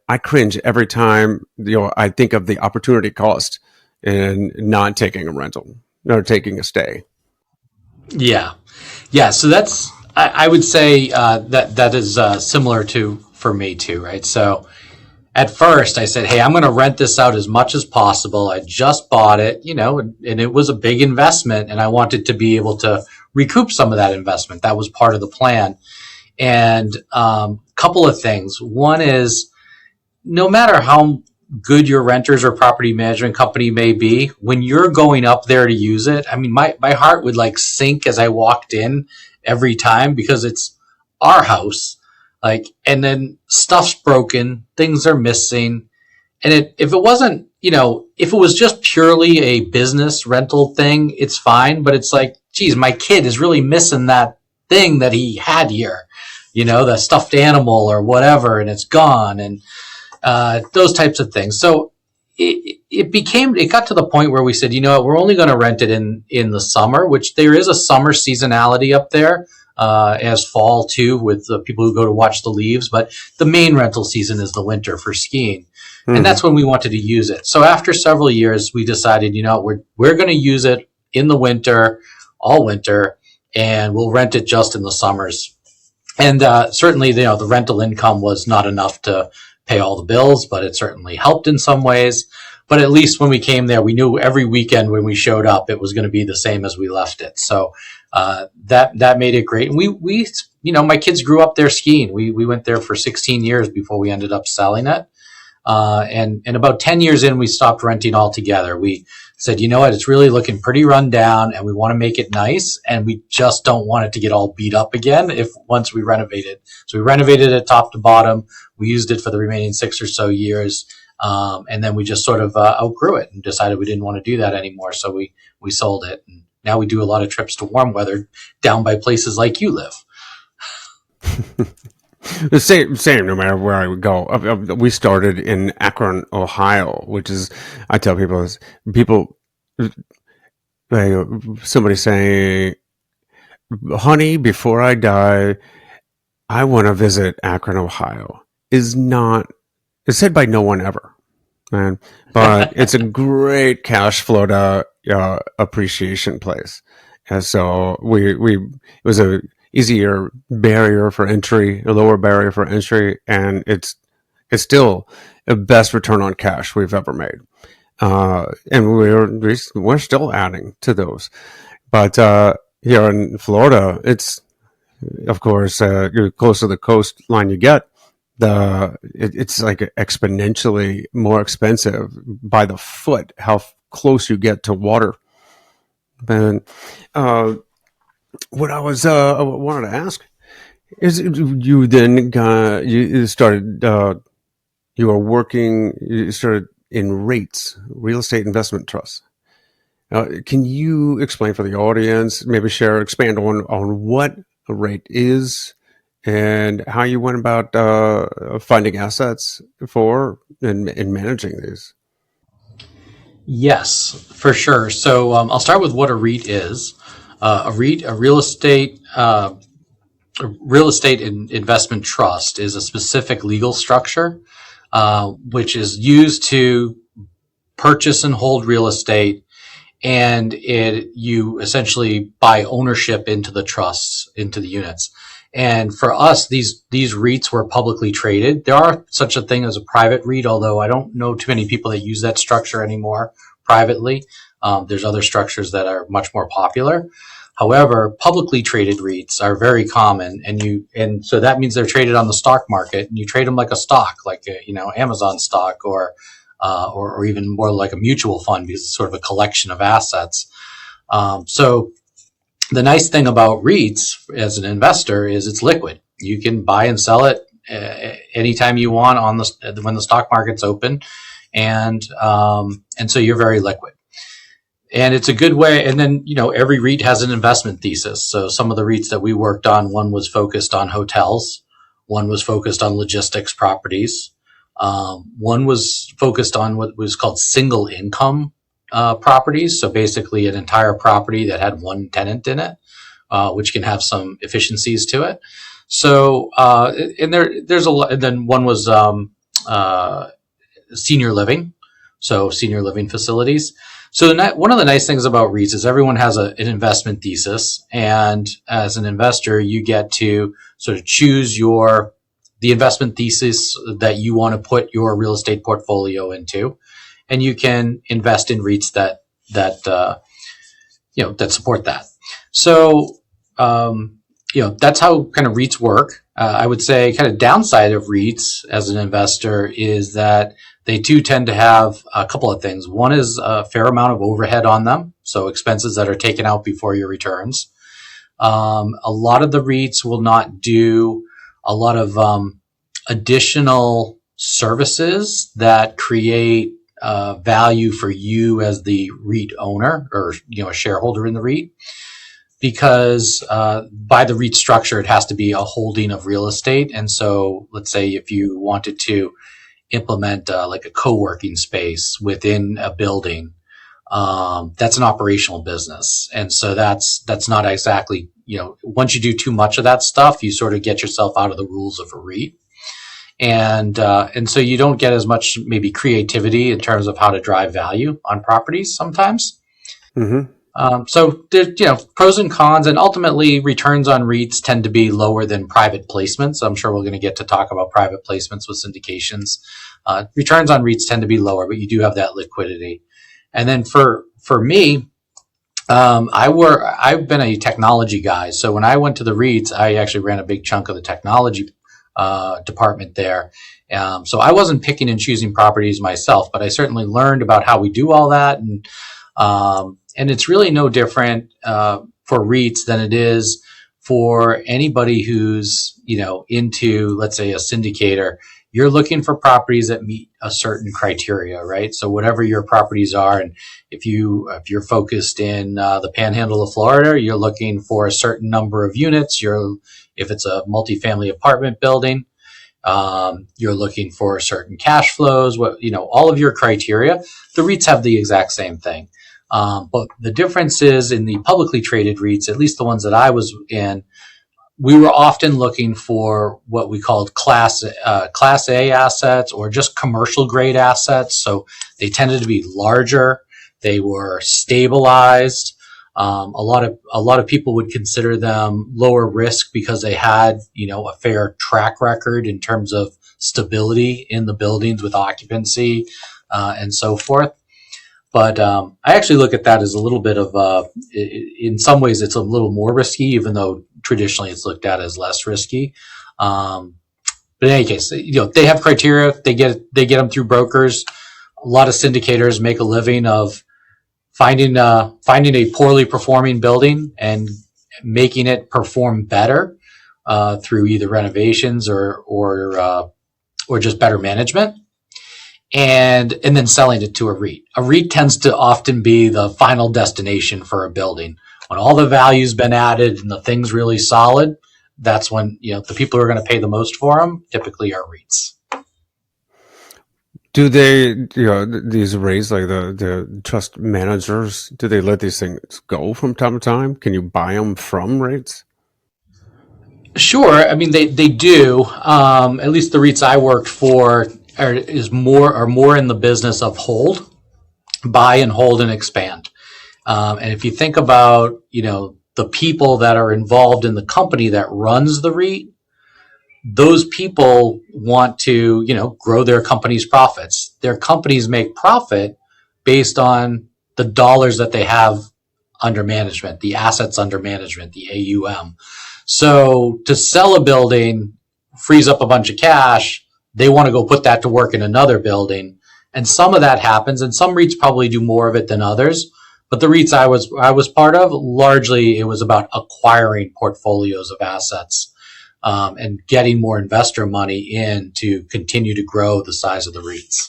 I cringe every time, I think of the opportunity cost in not taking a rental or taking a stay. Yeah. Yeah. So I would say that is similar to for me too, right? So at first I said, hey, I'm going to rent this out as much as possible. I just bought it, and it was a big investment, and I wanted to be able to recoup some of that investment. That was part of the plan. And couple of things. One is, no matter how good your renters or property management company may be, when you're going up there to use it, I mean, my heart would like sink as I walked in every time, because it's our house. Like, and then stuff's broken, things are missing. And if it wasn't, if it was just purely a business rental thing, it's fine. But it's like, geez, my kid is really missing that thing that he had here, the stuffed animal or whatever, and it's gone. And those types of things. So it got to the point where we said, we're only going to rent it in the summer, which there is a summer seasonality up there, as fall too, with the people who go to watch the leaves. But the main rental season is the winter for skiing. Mm-hmm. And that's when we wanted to use it. So after several years, we decided, we're going to use it in the winter, all winter, and we'll rent it just in the summers. And certainly, the rental income was not enough to pay all the bills, but it certainly helped in some ways. But at least when we came there, we knew every weekend when we showed up, it was going to be the same as we left it. So that made it great. And we my kids grew up there skiing. We went there for 16 years before we ended up selling it. And about 10 years in, we stopped renting altogether. We said, it's really looking pretty run down, and we want to make it nice, and we just don't want it to get all beat up again once we renovate it. So we renovated it top to bottom. We used it for the remaining 6 or so years. And then we just sort of outgrew it and decided we didn't want to do that anymore. So we sold it. And now we do a lot of trips to warm weather down by places like you live. The same, no matter where I would go. We started in Akron, Ohio, which is, I tell people, somebody saying, honey, before I die, I want to visit Akron, Ohio, is said by no one ever, man. But it's a great cash flow to appreciation place. And so it was a easier barrier for entry, a lower barrier for entry, and it's still the best return on cash we've ever made. And we're still adding to those. But here in Florida, it's, of course, you're closer to the coastline you get, it's like exponentially more expensive by the foot how close you get to water. But what I wanted to ask is, you then you started in REITs, real estate investment trusts. Can you explain for the audience, maybe expand on what a REIT is and how you went about finding assets for and managing these? Yes, for sure. So I'll start with what a REIT is. A REIT, a real estate investment trust, is a specific legal structure which is used to purchase and hold real estate, and you essentially buy ownership into the trusts, into the units. And for us, these REITs were publicly traded. There are such a thing as a private REIT, although I don't know too many people that use that structure anymore privately. There's other structures that are much more popular. However, publicly traded REITs are very common, and so that means they're traded on the stock market, and you trade them like a stock, like Amazon stock, or even more like a mutual fund, because it's sort of a collection of assets. So the nice thing about REITs as an investor is it's liquid. You can buy and sell it anytime you want when the stock market's open, and so you're very liquid. And it's a good way. And then, every REIT has an investment thesis. So some of the REITs that we worked on, one was focused on hotels, one was focused on logistics properties, one was focused on what was called single income properties. So basically an entire property that had one tenant in it, which can have some efficiencies to it. So, and there's a lot. And then one was senior living, so senior living facilities. So one of the nice things about REITs is everyone has an investment thesis, and as an investor, you get to sort of choose the investment thesis that you want to put your real estate portfolio into, and you can invest in REITs that support that. So that's how kind of REITs work. I would say kind of downside of REITs as an investor is that they too tend to have a couple of things. One is a fair amount of overhead on them, so expenses that are taken out before your returns. A lot of the REITs will not do a lot of additional services that create value for you as the REIT owner or a shareholder in the REIT, because by the REIT structure, it has to be a holding of real estate. And so let's say if you wanted to implement like a co-working space within a building, that's an operational business. And so that's not exactly, once you do too much of that stuff, you sort of get yourself out of the rules of a REIT. And so you don't get as much maybe creativity in terms of how to drive value on properties sometimes. Mm-hmm. So there's, pros and cons, and ultimately returns on REITs tend to be lower than private placements. I'm sure we're going to get to talk about private placements with syndications. Returns on REITs tend to be lower, but you do have that liquidity. And then for me, I've been a technology guy. So when I went to the REITs, I actually ran a big chunk of the technology department there. So I wasn't picking and choosing properties myself, but I certainly learned about how we do all that. And it's really no different for REITs than it is for anybody who's, into, let's say, a syndicator. You're looking for properties that meet a certain criteria, right? So whatever your properties are, and if you're focused in the Panhandle of Florida, you're looking for a certain number of units. If it's a multifamily apartment building, you're looking for certain cash flows. All of your criteria. The REITs have the exact same thing. But the difference is in the publicly traded REITs, at least the ones that I was in, we were often looking for what we called Class A assets or just commercial grade assets. So they tended to be larger. They were stabilized. A lot of people would consider them lower risk because they had, a fair track record in terms of stability in the buildings with occupancy and so forth. But I actually look at that as a little bit of, in some ways, it's a little more risky, even though traditionally it's looked at as less risky. But in any case, they have criteria. They get them through brokers. A lot of syndicators make a living of finding a poorly performing building and making it perform better through either renovations or just better management. And then selling it to a REIT. A REIT tends to often be the final destination for a building. When all the value's been added and the thing's really solid, that's when, the people who are going to pay the most for them typically are REITs. Do they, these REITs, like the trust managers, do they let these things go from time to time? Can you buy them from REITs? Sure. I mean, they do. At least the REITs I worked for are more in the business of buy and hold and expand. And if you think about, the people that are involved in the company that runs the REIT, those people want to, grow their company's profits. Their companies make profit based on the dollars that they have under management, the assets under management, the AUM. So to sell a building frees up a bunch of cash. They want to go put that to work in another building. And some of that happens, and some REITs probably do more of it than others. But the REITs I was part of, largely it was about acquiring portfolios of assets and getting more investor money in to continue to grow the size of the REITs.